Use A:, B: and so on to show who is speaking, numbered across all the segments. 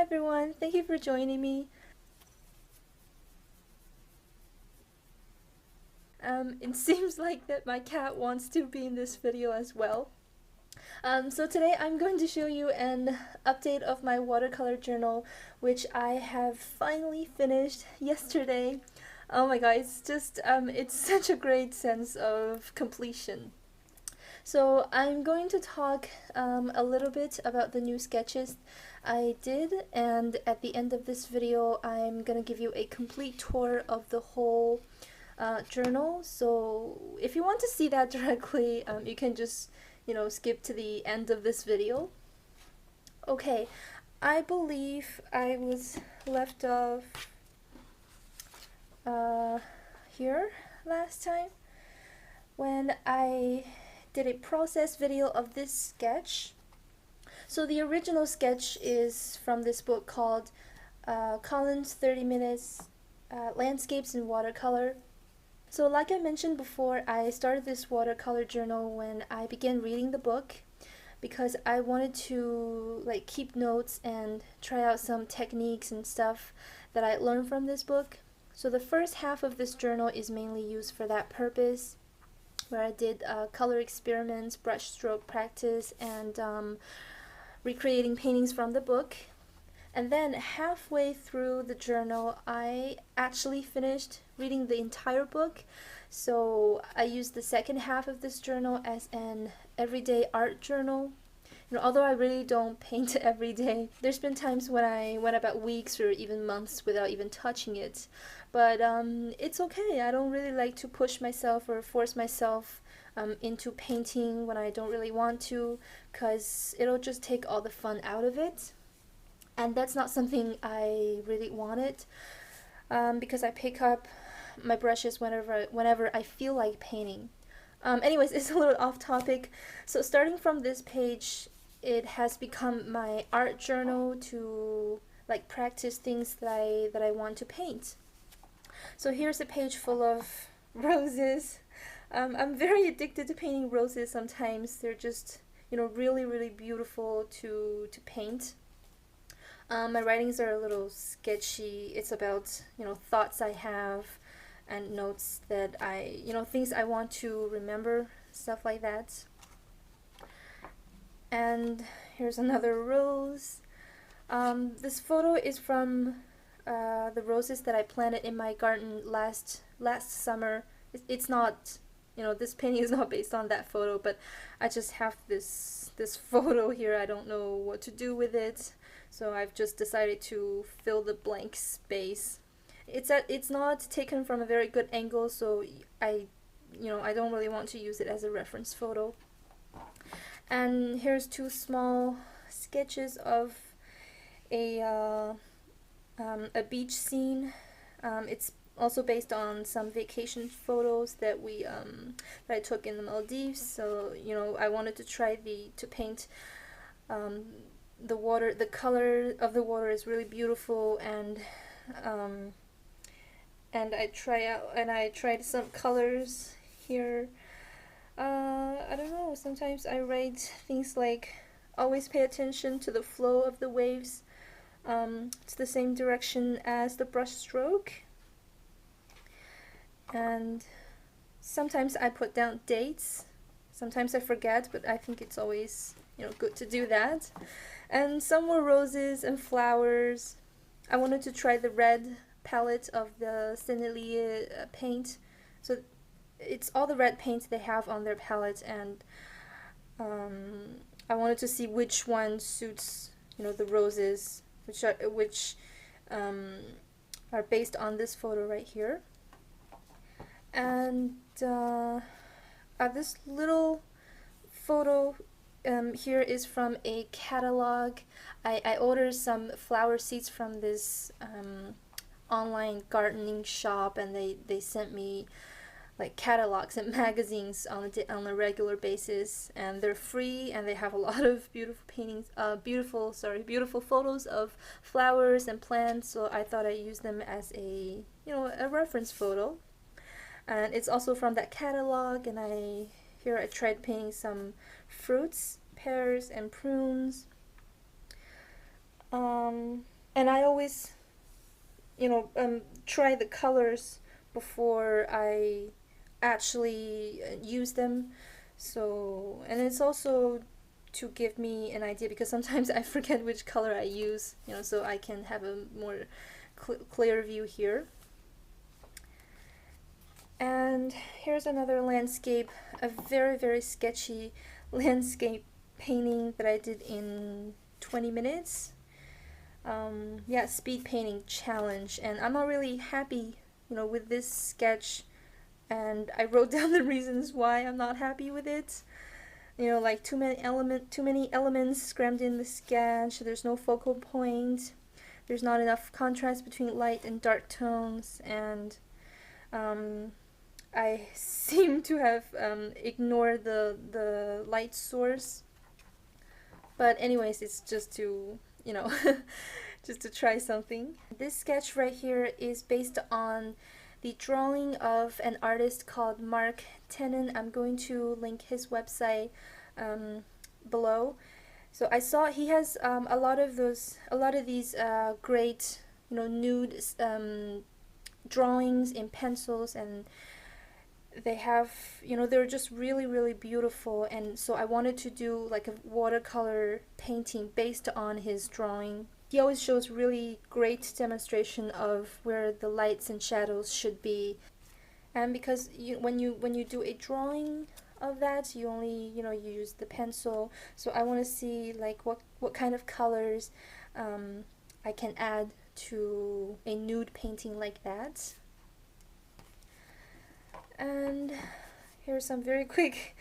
A: everyone, thank you for joining me. It seems like that my cat wants to be in this video as well. So today I'm going to show you an update of my watercolor journal, which I have finally finished yesterday. Oh my god, it's just, it's such a great sense of completion. So I'm going to talk a little bit about the new sketches I did, and at the end of this video I'm gonna give you a complete tour of the whole journal. So if you want to see that directly, you can just, skip to the end of this video. Okay, I believe I was left off here last time when I did a process video of this sketch. So the original sketch is from this book called Colin's 30 Minutes Landscapes in Watercolor. So like I mentioned before, I started this watercolor journal when I began reading the book because I wanted to keep notes and try out some techniques and stuff that I learned from this book. So the first half of this journal is mainly used for that purpose, where I did color experiments, brush stroke practice, and recreating paintings from the book. And then halfway through the journal, I actually finished reading the entire book. So I used the second half of this journal as an everyday art journal. Although I really don't paint every day, there's been times when I went about weeks or even months without even touching it. But it's okay. I don't really like to push myself or force myself into painting when I don't really want to, because it'll just take all the fun out of it. And that's not something I really wanted, because I pick up my brushes whenever I feel like painting. Anyways, it's a little off topic. So starting from this page, it has become my art journal to practice things that I want to paint. So here's a page full of roses. I'm very addicted to painting roses sometimes. They're just, really, really beautiful to paint. My writings are a little sketchy. It's about, thoughts I have and notes that things I want to remember, stuff like that. And here's another rose. This photo is from the roses that I planted in my garden last summer. It's not, this painting is not based on that photo, but I just have this photo here. I don't know what to do with it, so I've just decided to fill the blank space. It's not taken from a very good angle, so I don't really want to use it as a reference photo. And here's two small sketches of a beach scene. It's also based on some vacation photos that I took in the Maldives. So I wanted to try to paint the water. The color of the water is really beautiful, and I tried some colors here. I don't know, sometimes I write things like, always pay attention to the flow of the waves. It's the same direction as the brush stroke. And sometimes I put down dates. Sometimes I forget, but I think it's always, good to do that. And some more roses and flowers. I wanted to try the red palette of the Sennelier paint. So it's all the red paints they have on their palette, and I wanted to see which one suits, the roses, which are based on this photo right here. And this little photo here is from a catalog. I ordered some flower seeds from this online gardening shop, and they sent me catalogs and magazines on a regular basis, and they're free, and they have a lot of beautiful paintings, beautiful photos of flowers and plants. So I thought I'd use them as a reference photo. And it's also from that catalog, and I tried painting some fruits, pears and prunes. And I always, try the colors before I actually use them. So, and it's also to give me an idea, because sometimes I forget which color I use, so I can have a more clear view here. And here's another landscape, a very, very sketchy landscape painting that I did in 20 minutes. Yeah, speed painting challenge, and I'm not really happy, with this sketch, and I wrote down the reasons why I'm not happy with it. Like too many elements crammed in the sketch. There's no focal point. There's not enough contrast between light and dark tones, and I seem to have ignored the light source. But anyways, it's just to, just to try something. This sketch right here is based on the drawing of an artist called Mark Tenon. I'm going to link his website below. So I saw he has a lot of these great, nude drawings in pencils, and they have, they're just really, really beautiful. And so I wanted to do like a watercolor painting based on his drawing. He always shows really great demonstration of where the lights and shadows should be. And because when you do a drawing of that, you only, you use the pencil. So I want to see like what kind of colors I can add to a nude painting like that. And here's some very quick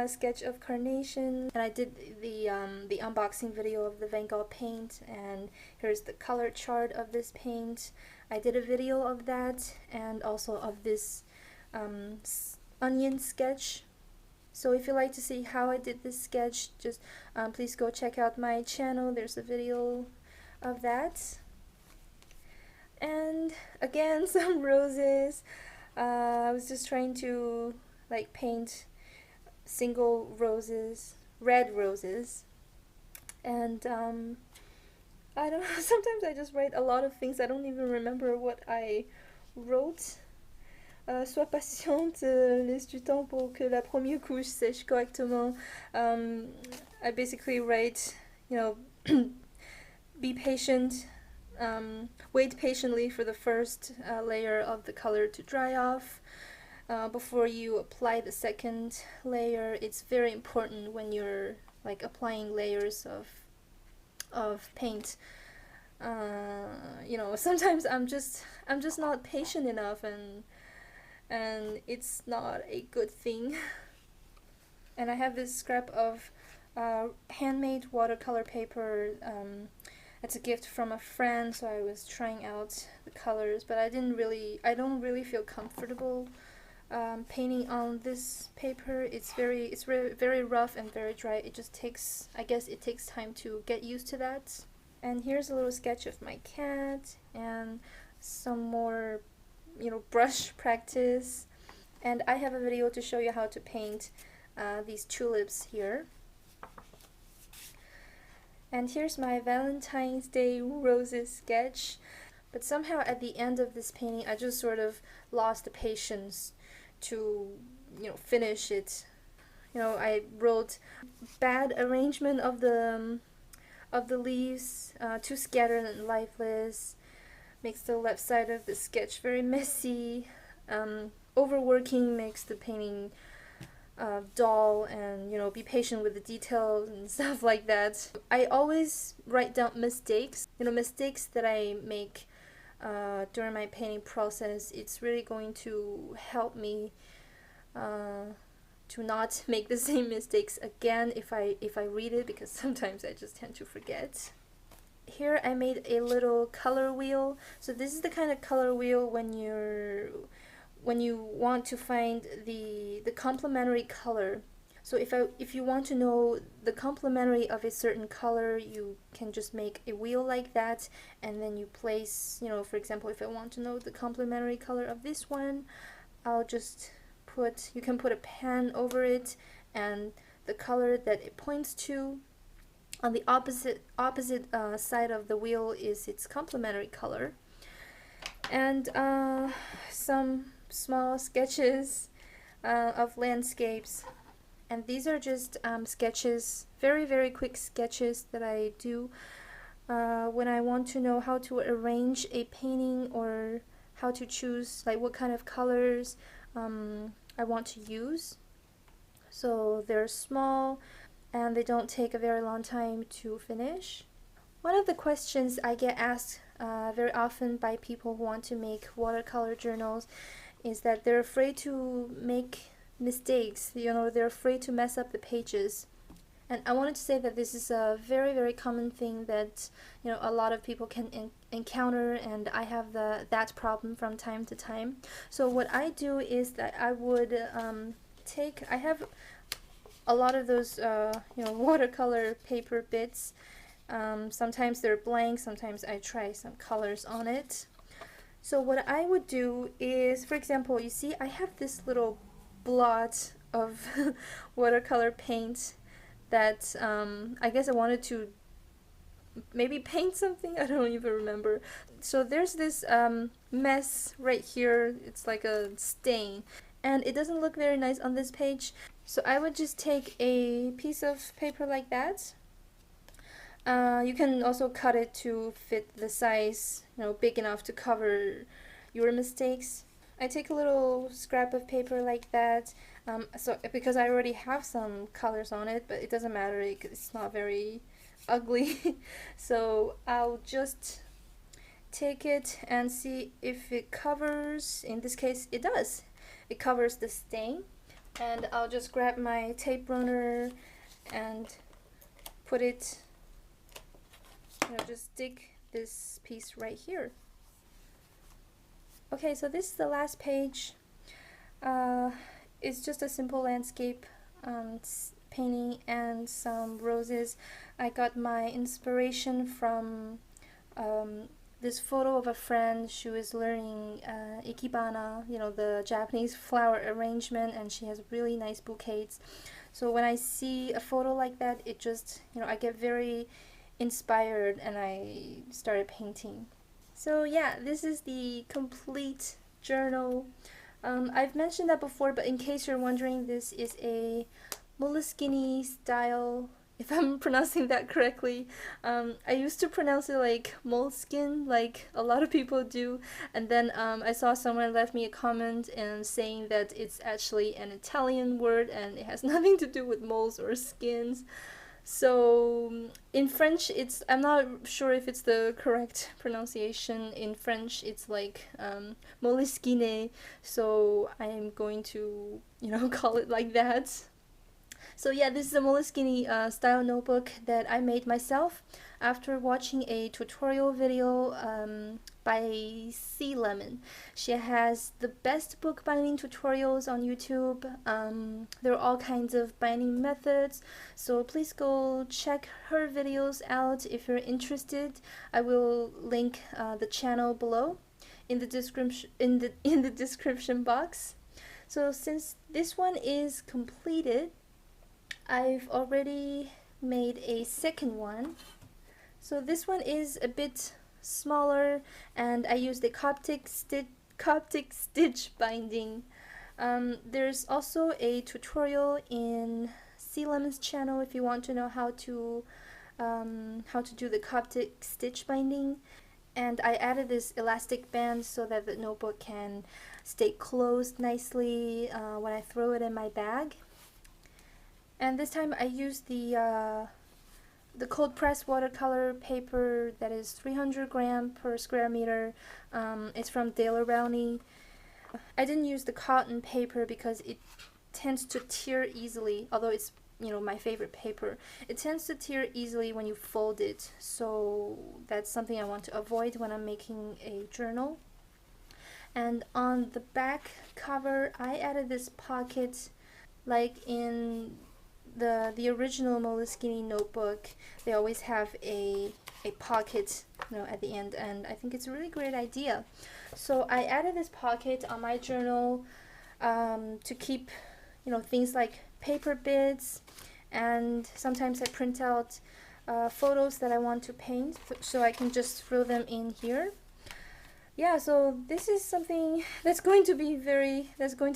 A: sketch of carnation. And I did the unboxing video of the Van Gogh paint, and here's the color chart of this paint. I did a video of that, and also of this onion sketch. So if you'd like to see how I did this sketch, just please go check out my channel. There's a video of that. And again, some roses. I was just trying to like paint single roses, red roses, and I don't know, sometimes I just write a lot of things. I don't even remember what I wrote. Sois patiente, laisse du temps pour que la première couche sèche correctement. I basically write, be patient. Wait patiently for the first layer of the color to dry off before you apply the second layer. It's very important when you're like applying layers of paint. Sometimes I'm just not patient enough, and it's not a good thing. And I have this scrap of handmade watercolor paper. It's a gift from a friend, so I was trying out the colors, but I don't really feel comfortable painting on this paper. It's very rough and very dry. It just takes, I guess it takes time to get used to that. And here's a little sketch of my cat, and some more, brush practice. And I have a video to show you how to paint these tulips here. And here's my Valentine's Day roses sketch. But somehow at the end of this painting, I just sort of lost the patience to, finish it. I wrote bad arrangement of the leaves, too scattered and lifeless, makes the left side of the sketch very messy. Overworking makes the painting dull, and be patient with the details and stuff like that. I always write down mistakes that I make during my painting process. It's really going to help me to not make the same mistakes again if I read it, because sometimes I just tend to forget. Here I made a little color wheel. So this is the kind of color wheel when you want to find the complementary color. So if you want to know the complementary of a certain color, you can just make a wheel like that, and then you place, for example, if I want to know the complementary color of this one, you can put a pen over it, and the color that it points to on the opposite side of the wheel is its complementary color. And some small sketches of landscapes. And these are just sketches, very quick sketches that I do when I want to know how to arrange a painting, or how to choose like what kind of colors I want to use. So they're small and they don't take a very long time to finish. One of the questions I get asked very often by people who want to make watercolor journals is that they're afraid to make mistakes. They're afraid to mess up the pages. And I wanted to say that this is a very common thing that a lot of people can encounter, and I have that problem from time to time. So what I do is that I would I have a lot of those watercolor paper bits. Sometimes they're blank, sometimes I try some colors on it. So what I would do is, for example, you see I have this little blot of watercolor paint that I guess I wanted to maybe paint something, I don't even remember. So there's this mess right here, it's like a stain, and it doesn't look very nice on this page. So I would just take a piece of paper like that. You can also cut it to fit the size, big enough to cover your mistakes. I take a little scrap of paper like that, so because I already have some colors on it, but it doesn't matter, it's not very ugly. So I'll just take it and see if it covers. In this case, it does. It covers the stain. And I'll just grab my tape runner and put it, just stick this piece right here. Okay, so this is the last page. It's just a simple landscape painting and some roses. I got my inspiration from this photo of a friend. She was learning ikebana, the Japanese flower arrangement, and she has really nice bouquets. So when I see a photo like that, it just, I get very inspired and I started painting. So yeah, this is the complete journal. I've mentioned that before, but in case you're wondering, this is a Moleskine style, if I'm pronouncing that correctly. I used to pronounce it like Moleskine, like a lot of people do, and then I saw someone left me a comment and saying that it's actually an Italian word and it has nothing to do with moles or skins. So in French, I'm not sure if it's the correct pronunciation. In French, it's like Moleskine, so I'm going to, call it like that. So yeah, this is a Moleskine style notebook that I made myself after watching a tutorial video by Sea Lemon. She has the best bookbinding tutorials on YouTube. There are all kinds of binding methods, so please go check her videos out if you're interested. I will link the channel below in the description in the description box. So since this one is completed, I've already made a second one. So this one is a bit smaller, and I used the Coptic stitch binding. There's also a tutorial in Sea Lemon's channel if you want to know how to do the Coptic stitch binding. And I added this elastic band so that the notebook can stay closed nicely when I throw it in my bag. And this time I used the cold press watercolor paper that is 300 gram per square meter. It's from Daler-Rowney. I didn't use the cotton paper because it tends to tear easily, although it's my favorite paper. It tends to tear easily when you fold it, so that's something I want to avoid when I'm making a journal. And on the back cover, I added this pocket, like in the original Moleskine notebook. They always have a pocket, at the end, and I think it's a really great idea. So I added this pocket on my journal to keep, things like paper bits, and sometimes I print out photos that I want to paint, so I can just throw them in here. Yeah, so this is something that's going to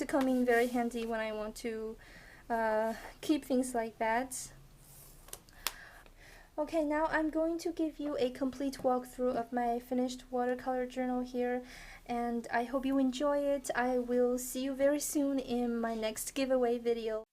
A: come in very handy when I want to keep things like that. Okay, now I'm going to give you a complete walkthrough of my finished watercolor journal here, and I hope you enjoy it. I will see you very soon in my next giveaway video.